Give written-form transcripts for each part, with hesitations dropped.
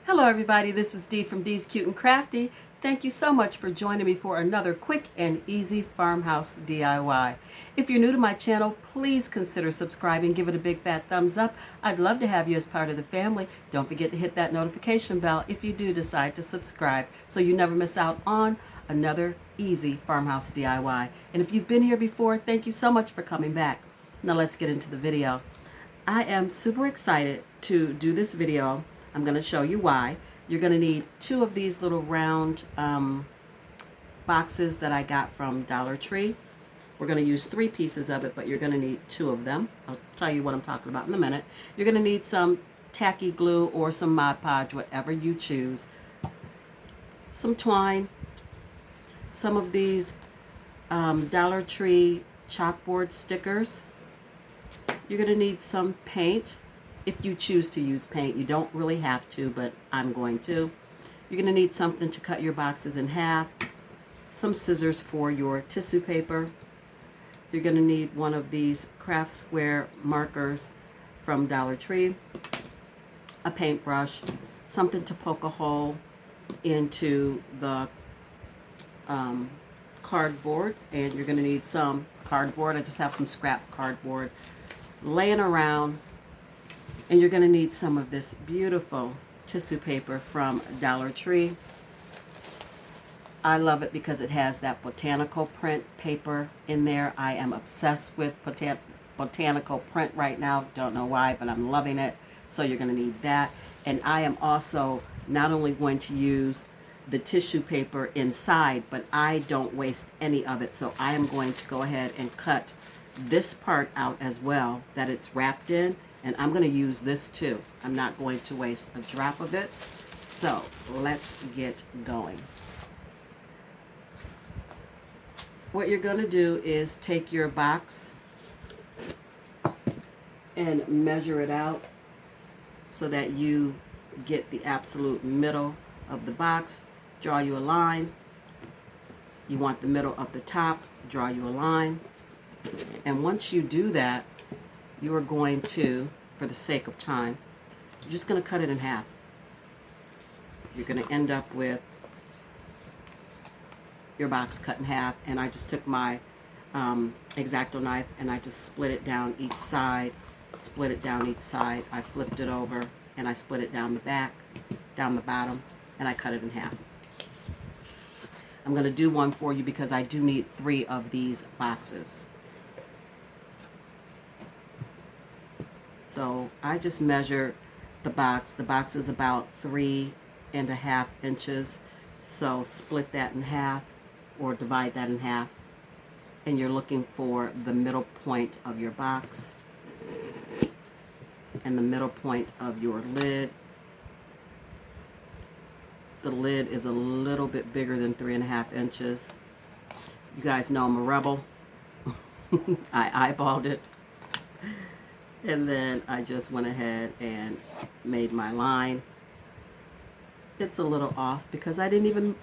Hello everybody, this is Dee from Dee's Cute and Crafty. Thank you so much for joining me for another quick and easy farmhouse DIY. If you're new to my channel, please consider subscribing, give it a big fat thumbs up. I'd love to have you as part of the family. Don't forget to hit that notification bell if you do decide to subscribe so you never miss out on another easy farmhouse DIY. And if you've been here before, thank you so much for coming back. Now let's get into the video. I am super excited to do this video. I'm going to show you why. You're going to need two of these little round boxes that I got from Dollar Tree. We're going to use 3 pieces of it, but you're going to need 2 of them. I'll tell you what I'm talking about in a minute. You're going to need some tacky glue or some Mod Podge, whatever you choose. Some twine. Some of these Dollar Tree chalkboard stickers. You're going to need some paint. If you choose to use paint, you don't really have to, but I'm going to. You're going to need something to cut your boxes in half, some scissors for your tissue paper. You're going to need one of these craft square markers from Dollar Tree, a paintbrush, something to poke a hole into the cardboard, and you're going to need some cardboard. I just have some scrap cardboard laying around. And you're going to need some of this beautiful tissue paper from Dollar Tree. I love it because it has that botanical print paper in there. I am obsessed with botanical print right now. Don't know why, but I'm loving it. So you're going to need that. And I am also not only going to use the tissue paper inside, but I don't waste any of it. So I am going to go ahead and cut this part out as well that it's wrapped in. And I'm going to use this too. I'm not going to waste a drop of it. So let's get going. What you're going to do is take your box and measure it out so that you get the absolute middle of the box. Draw you a line. You want the middle of the top. Draw you a line. And once you do that, you are going to, for the sake of time, you're just going to cut it in half. You're going to end up with your box cut in half. And I just took my X-Acto knife and I just split it down each side, split it down each side. I flipped it over and I split it down the back, down the bottom, and I cut it in half. I'm going to do one for you because I do need 3 of these boxes. So I just measured the box. The box is about 3.5 inches. So split that in half or divide that in half. And you're looking for the middle point of your box and the middle point of your lid. The lid is a little bit bigger than 3.5 inches. You guys know I'm a rebel. I eyeballed it. And then I just went ahead and made my line. It's a little off because I didn't even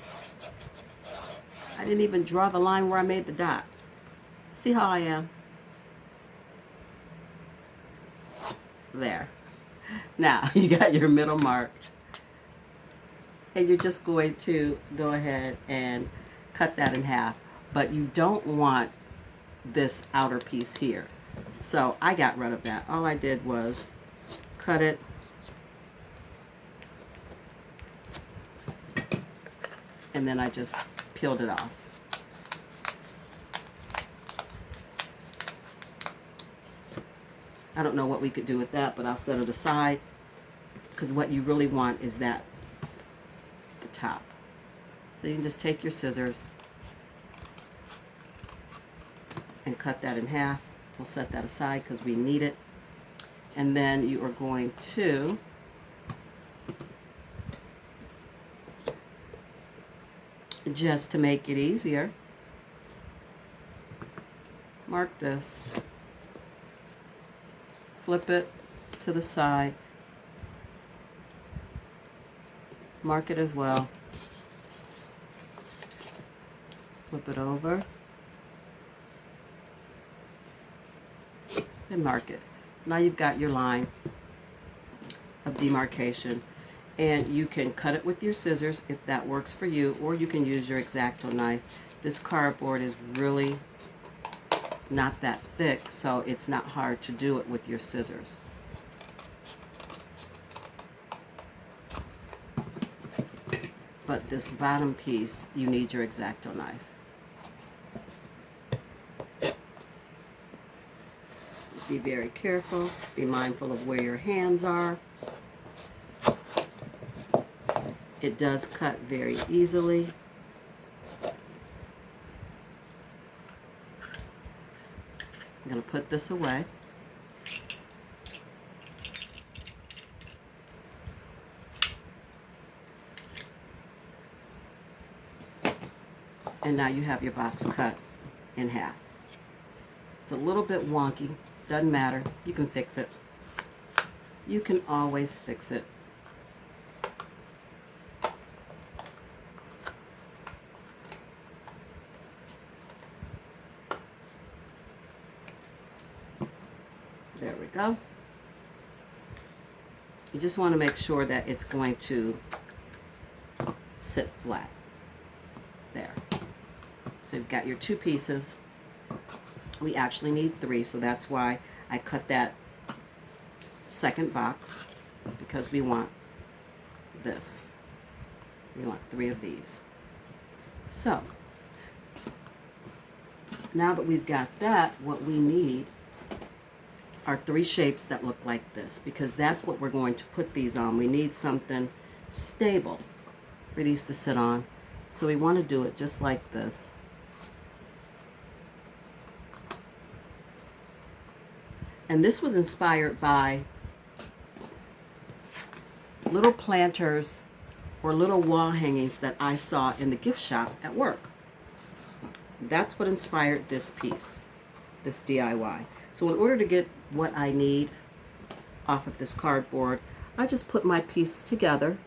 draw the line where I made the dot. See how I am? There. Now you got your middle marked. And you're just going to go ahead and cut that in half. But you don't want this outer piece here. So I got rid of that. All I did was cut it and then I just peeled it off. I don't know what we could do with that, but I'll set it aside because what you really want is that the top. So you can just take your scissors and cut that in half. We'll set that aside because we need it. And then you are going to just to make it easier, mark this, flip it to the side, mark it as well, flip it over, and mark it. Now you've got your line of demarcation. And you can cut it with your scissors if that works for you, or you can use your X-Acto knife. This cardboard is really not that thick, so it's not hard to do it with your scissors. But this bottom piece, you need your X-Acto knife. Be very careful. Be mindful of where your hands are. It does cut very easily. I'm going to put this away. And now you have your box cut in half. It's a little bit wonky. Doesn't matter. You can fix it. You can always fix it. There we go. You just want to make sure that it's going to sit flat. There. So you've got your two pieces. We actually need three, so that's why I cut that second box, because we want this. We want three of these. So now that we've got that, what we need are three shapes that look like this, because that's what we're going to put these on. We need something stable for these to sit on. So we want to do it just like this. And this was inspired by little planters or little wall hangings that I saw in the gift shop at work. That's what inspired this piece, this DIY. So in order to get what I need off of this cardboard, I just put my piece together.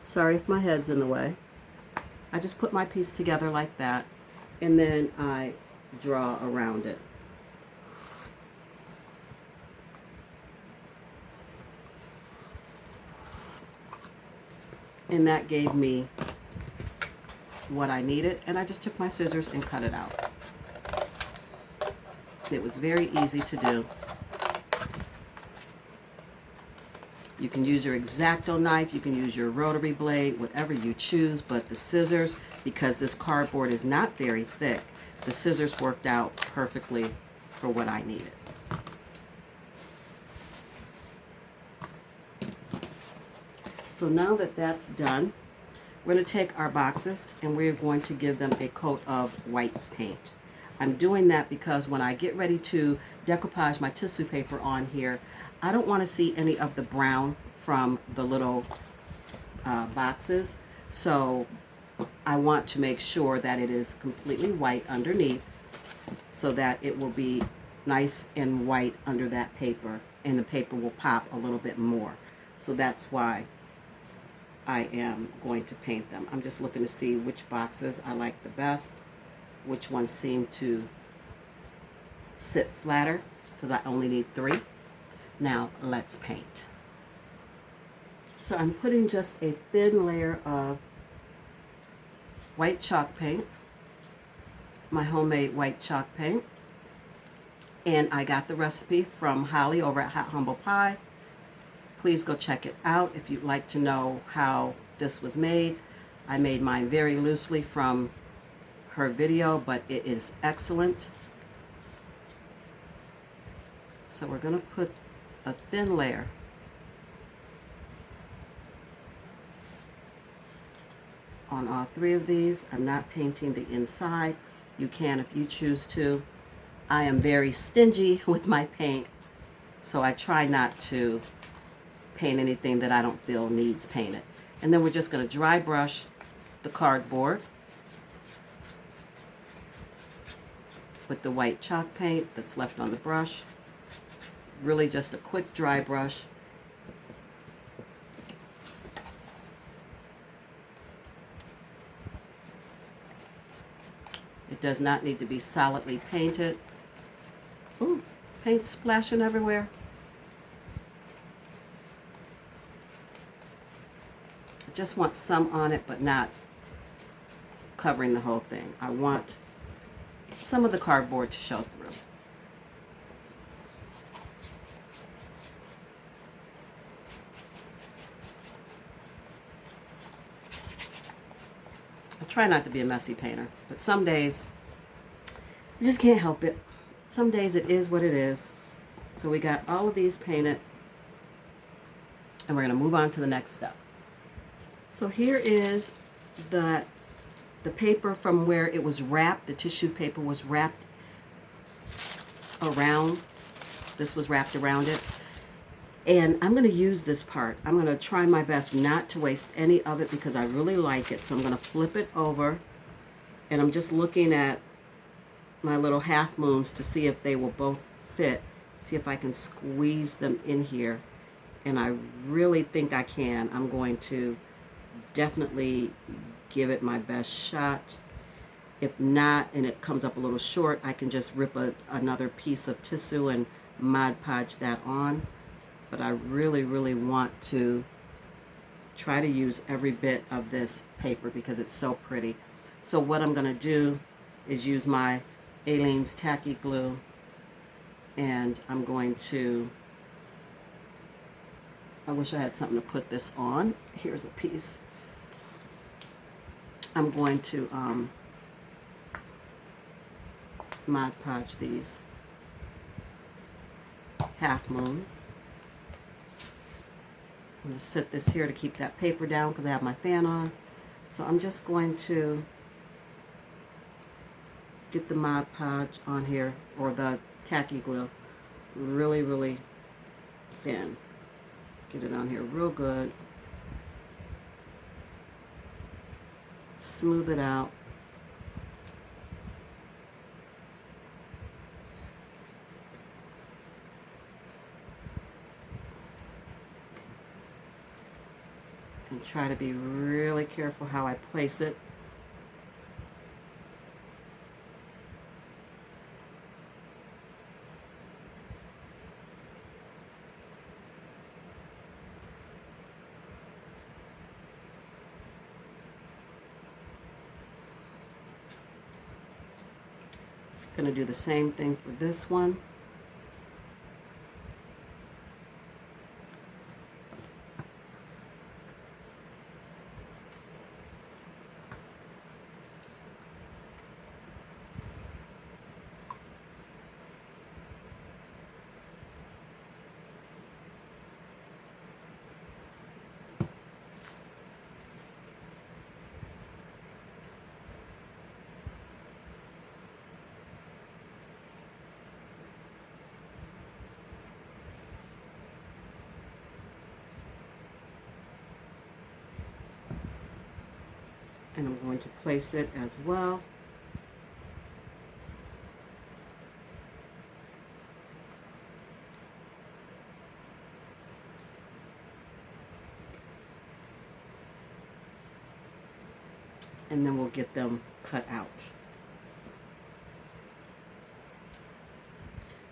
Sorry if my head's in the way. I just put my piece together like that, and then I draw around it. And that gave me what I needed, and I just took my scissors and cut it out. It was very easy to do. You can use your X-Acto knife, you can use your rotary blade, whatever you choose, but the scissors, because this cardboard is not very thick, the scissors worked out perfectly for what I needed. So now that that's done, we're going to take our boxes and we're going to give them a coat of white paint. I'm doing that because when I get ready to decoupage my tissue paper on here, I don't want to see any of the brown from the little boxes. So I want to make sure that it is completely white underneath so that it will be nice and white under that paper, and the paper will pop a little bit more. So that's why I am going to paint them. I'm just looking to see which boxes I like the best, which ones seem to sit flatter, because I only need three. Now let's paint. So I'm putting just a thin layer of white chalk paint, my homemade white chalk paint, and I got the recipe from Holly over at Hot Humble Pie. Please go check it out if you'd like to know how this was made. I made mine very loosely from her video, but it is excellent. So we're going to put a thin layer on all three of these. I'm not painting the inside. You can if you choose to. I am very stingy with my paint, so I try not to paint anything that I don't feel needs painted. And then we're just going to dry brush the cardboard with the white chalk paint that's left on the brush. Really just a quick dry brush. It does not need to be solidly painted. Ooh, paint splashing everywhere. I just want some on it, but not covering the whole thing. I want some of the cardboard to show through. I try not to be a messy painter, but some days I just can't help it. Some days it is what it is. So we got all of these painted, and we're going to move on to the next step. So here is the paper from where it was wrapped. The tissue paper was wrapped around. This was wrapped around it. And I'm going to use this part. I'm going to try my best not to waste any of it because I really like it. So I'm going to flip it over, and I'm just looking at my little half moons to see if they will both fit. See if I can squeeze them in here. And I really think I can. I'm going to definitely give it my best shot. If not, and it comes up a little short, I can just rip another piece of tissue and Mod Podge that on. But I really, really want to try to use every bit of this paper because it's so pretty. So what I'm going to do is use my Aleene's tacky glue, and I'm going to, I wish I had something to put this on. Here's a piece. I'm going to Mod Podge these half moons. I'm going to set this here to keep that paper down because I have my fan on. So I'm just going to get the Mod Podge on here, or the tacky glue, really, really thin. Get it on here real good. Smooth it out. And try to be really careful how I place it. Going to do the same thing for this one. And I'm going to place it as well. And then we'll get them cut out.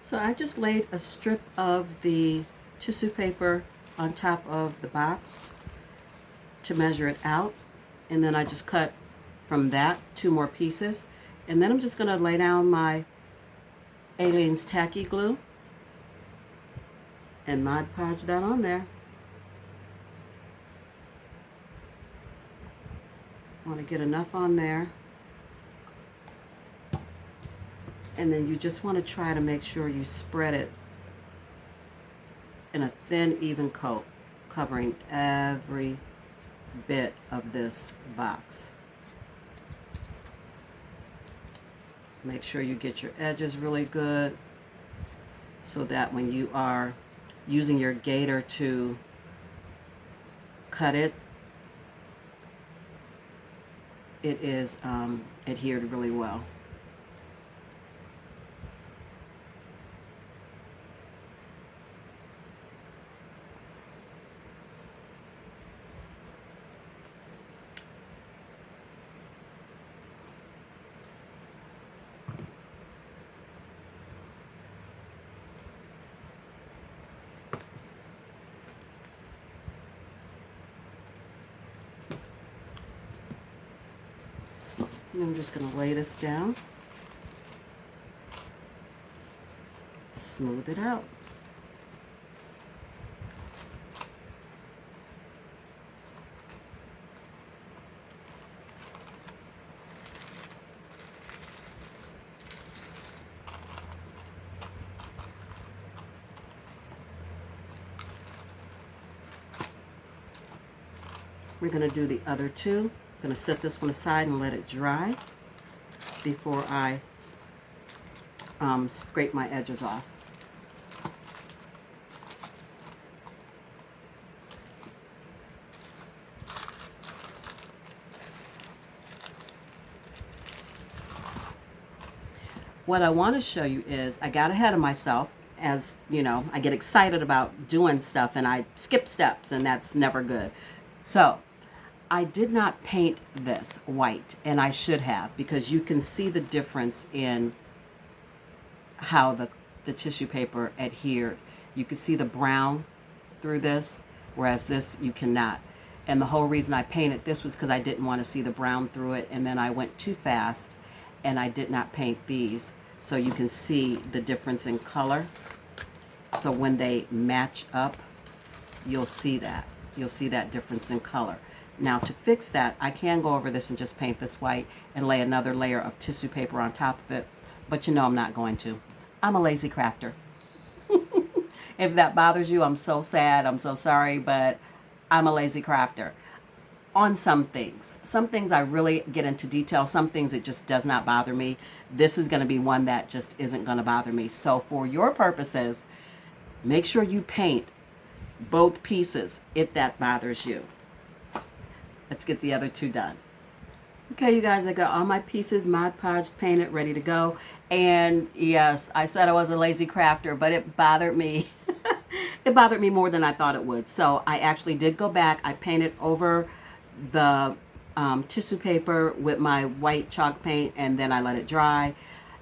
So I just laid a strip of the tissue paper on top of the box to measure it out. And then I just cut from that 2 more pieces. And then I'm just going to lay down my Aleene's tacky glue and Mod Podge that on there. Want to get enough on there. And then you just want to try to make sure you spread it in a thin, even coat, covering every bit of this box. Make sure you get your edges really good so that when you are using your gator to cut it, it is adhered really well. And I'm just going to lay this down, smooth it out. We're going to do the other two. I'm going to set this one aside and let it dry before I scrape my edges off. What I want to show you is I got ahead of myself. As you know, I get excited about doing stuff and I skip steps, and that's never good. So I did not paint this white, and I should have, because you can see the difference in how the tissue paper adhered. You can see the brown through this, whereas this you cannot. And the whole reason I painted this was because I didn't want to see the brown through it, and then I went too fast and I did not paint these. So you can see the difference in color. So when they match up, you'll see that. You'll see that difference in color. Now to fix that, I can go over this and just paint this white and lay another layer of tissue paper on top of it. But you know I'm not going to. I'm a lazy crafter. If that bothers you, I'm so sad. I'm so sorry, but I'm a lazy crafter. On some things. Some things I really get into detail. Some things it just does not bother me. This is going to be one that just isn't going to bother me. So for your purposes, make sure you paint both pieces if that bothers you. Let's get the other two done. Okay, you guys, I got all my pieces Mod Podge painted, ready to go. And yes, I said I was a lazy crafter, but it bothered me. It bothered me more than I thought it would. So I actually did go back. I painted over the tissue paper with my white chalk paint, and then I let it dry.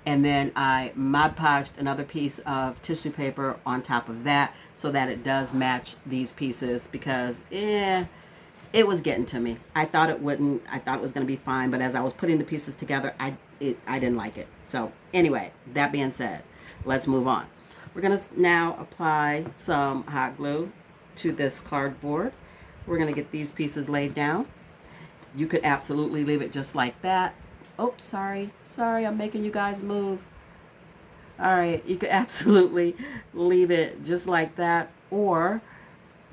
And then I Mod Podged another piece of tissue paper on top of that so that it does match these pieces, because it was getting to me. I thought it wouldn't. I thought it was going to be fine, but as I was putting the pieces together, I didn't like it. So anyway, that being said, let's move on. We're going to now apply some hot glue to this cardboard. We're going to get these pieces laid down. You could absolutely leave it just like that. Oh, sorry, I'm making you guys move. All right, you could absolutely leave it just like that, or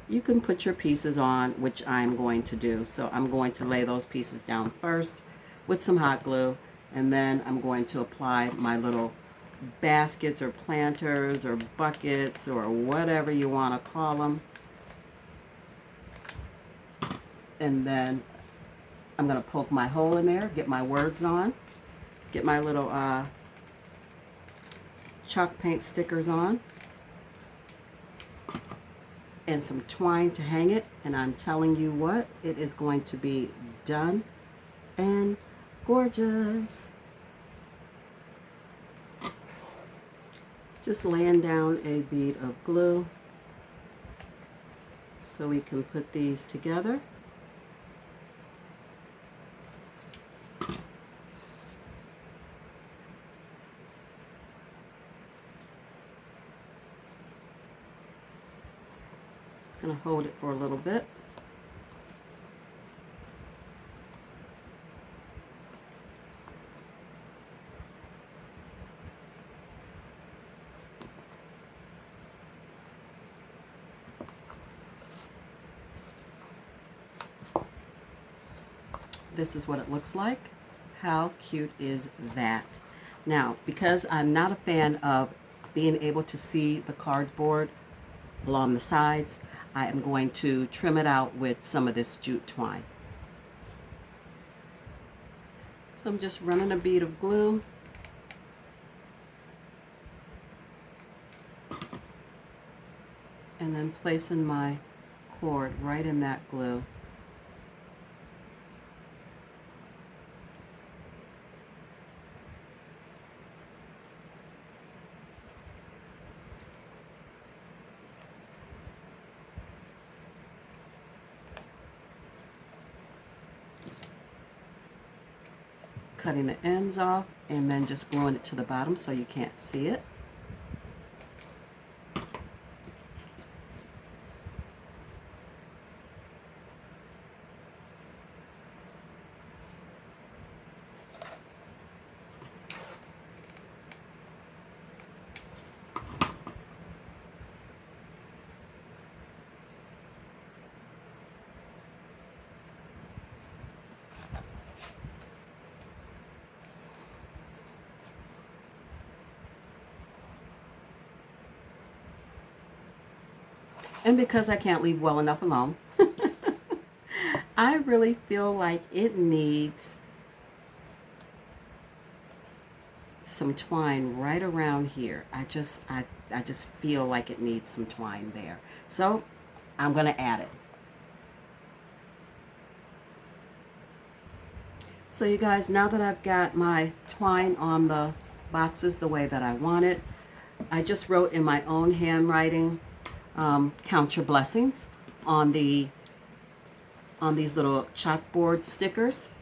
you can put your pieces on, which I'm going to do. So I'm going to lay those pieces down first with some hot glue, and then I'm going to apply my little baskets or planters or buckets or whatever you want to call them. And then I'm going to poke my hole in there, get my words on, get my little chalk paint stickers on, and some twine to hang it. And I'm telling you what, it is going to be done and gorgeous. Just laying down a bead of glue so we can put these together. Just going to hold it for a little bit. This is what it looks like. How cute is that? Now, because I'm not a fan of being able to see the cardboard along the sides, I am going to trim it out with some of this jute twine. So I'm just running a bead of glue. And then placing my cord right in that glue. cutting the ends off and then just gluing it to the bottom so you can't see it. And because I can't leave well enough alone, I really feel like it needs some twine right around here. I just feel like it needs some twine there. So I'm going to add it. So you guys, now that I've got my twine on the boxes the way that I want it, I just wrote in my own handwriting, count your blessings on these little chalkboard stickers.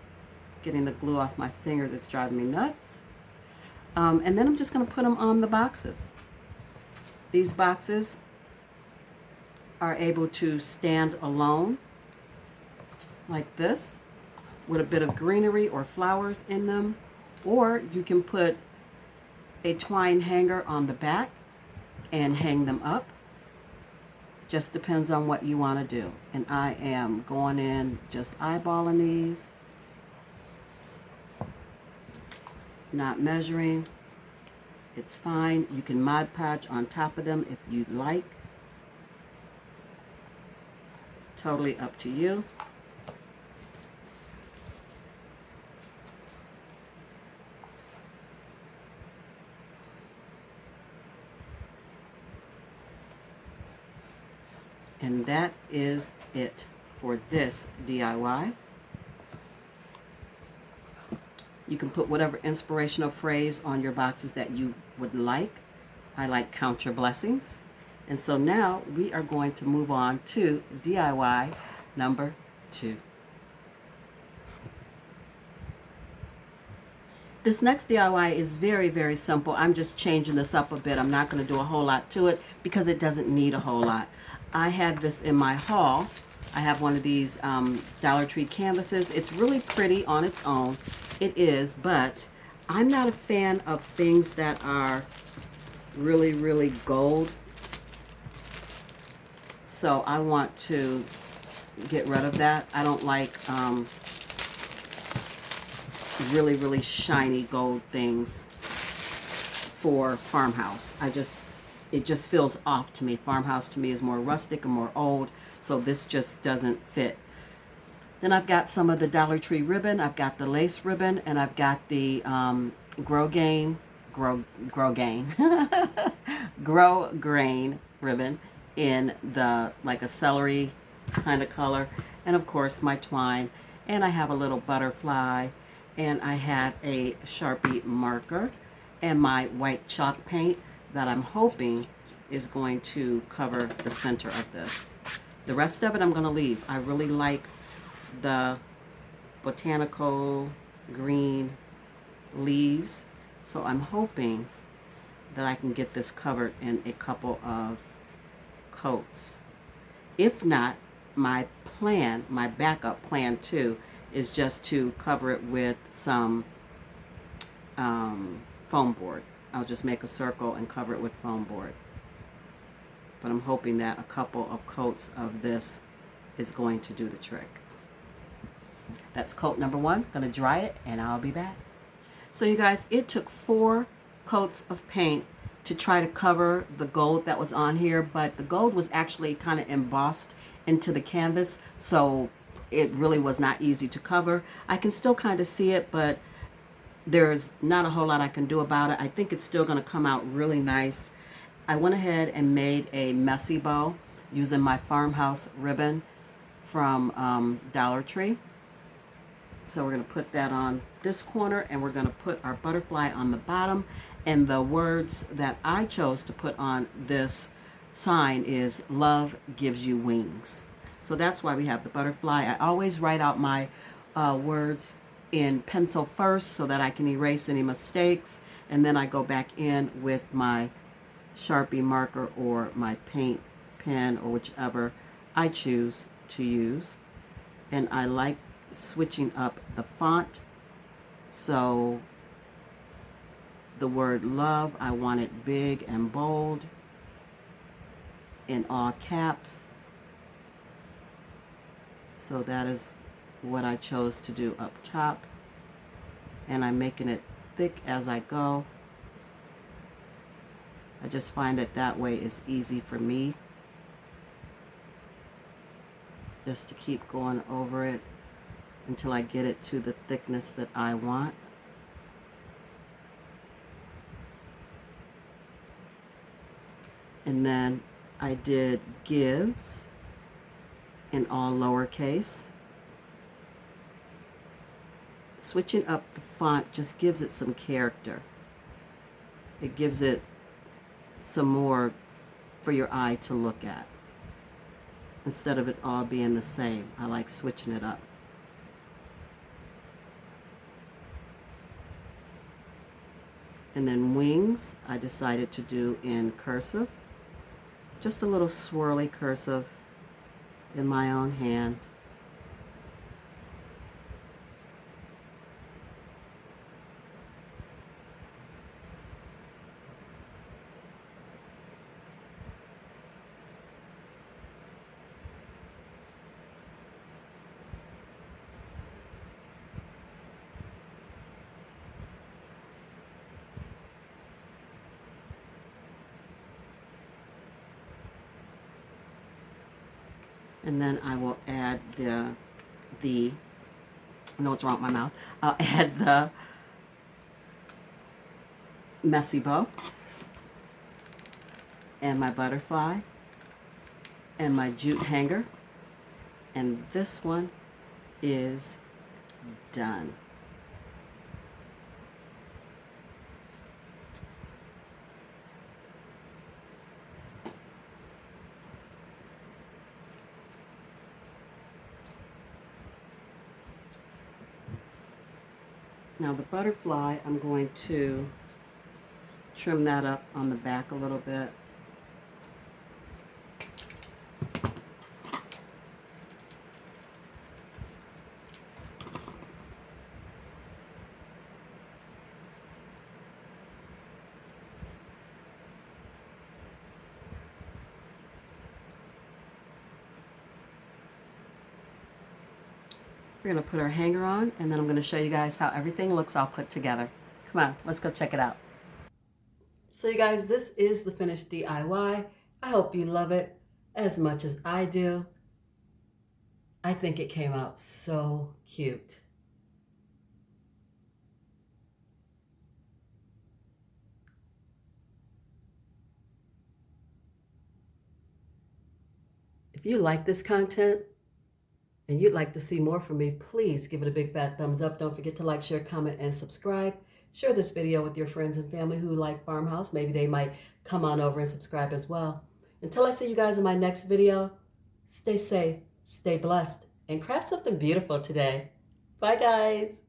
Getting the glue off my fingers is driving me nuts. And then I'm just going to put them on the boxes. These boxes are able to stand alone like this with a bit of greenery or flowers in them, or you can put a twine hanger on the back and hang them up. Just depends on what you want to do. And I am going in just eyeballing these, not measuring. It's fine. You can Mod Podge on top of them if you'd like. Totally up to you. And that is it for this DIY. You can put whatever inspirational phrase on your boxes that you would like. I like count your blessings. And so now we are going to move on to DIY number 2. This next DIY is very, very simple. I'm just changing this up a bit. I'm not going to do a whole lot to it because it doesn't need a whole lot. I had this in my haul. I have one of these Dollar Tree canvases. It's really pretty on its own. It is, but I'm not a fan of things that are really, really gold. So I want to get rid of that. I don't like really, really shiny gold things for Farmhouse. It just feels off to me. Farmhouse to me is more rustic and more old, so this just doesn't fit. Then I've got some of the Dollar Tree ribbon. I've got the lace ribbon, and I've got the Grow Grain ribbon in the like a celery kind of color, and of course my twine. And I have a little butterfly, and I have a Sharpie marker and my white chalk paint that I'm hoping is going to cover the center of this. The rest of it I'm going to leave. I really like the botanical green leaves, so I'm hoping that I can get this covered in a couple of coats. If not, my plan, my backup plan too, is just to cover it with some foam board. I'll just make a circle and cover it with foam board. But I'm hoping that a couple of coats of this is going to do the trick. That's coat number 1. Gonna dry it and I'll be back. So you guys, it took 4 coats of paint to try to cover the gold that was on here, but the gold was actually kind of embossed into the canvas, so it really was not easy to cover. I can still kind of see it, but there's not a whole lot I can do about it. I think it's still going to come out really nice. I went ahead and made a messy bow using my Farmhouse ribbon from Dollar Tree. So we're going to put that on this corner, and we're going to put our butterfly on the bottom. And the words that I chose to put on this sign is "Love gives you wings." So that's why we have the butterfly. I always write out my words in pencil first so that I can erase any mistakes, and then I go back in with my Sharpie marker or my paint pen or whichever I choose to use. And I like switching up the font. So the word love, I want it big and bold in all caps. So that is what I chose to do up top. And I'm making it thick as I go. I just find that that way is easy for me. Just to keep going over it until I get it to the thickness that I want. And then I did gives in all lowercase. Switching up the font just gives it some character. It gives it some more for your eye to look at. Instead of it all being the same, I like switching it up. And then wings, I decided to do in cursive. Just a little swirly cursive in my own hand. And then I will add I know what's wrong with my mouth. I'll add the messy bow and my butterfly and my jute hanger. And this one is done. Now the butterfly, I'm going to trim that up on the back a little bit. We're going to put our hanger on, and then I'm going to show you guys how everything looks all put together. Come on, let's go check it out. So you guys, this is the finished DIY. I hope you love it as much as I do. I think it came out so cute. If you like this content, and you'd like to see more from me, please give it a big fat thumbs up. Don't forget to like, share, comment, and subscribe. Share this video with your friends and family who like Farmhouse. Maybe they might come on over and subscribe as well. Until I see you guys in my next video, stay safe, stay blessed, and craft something beautiful today. Bye, guys.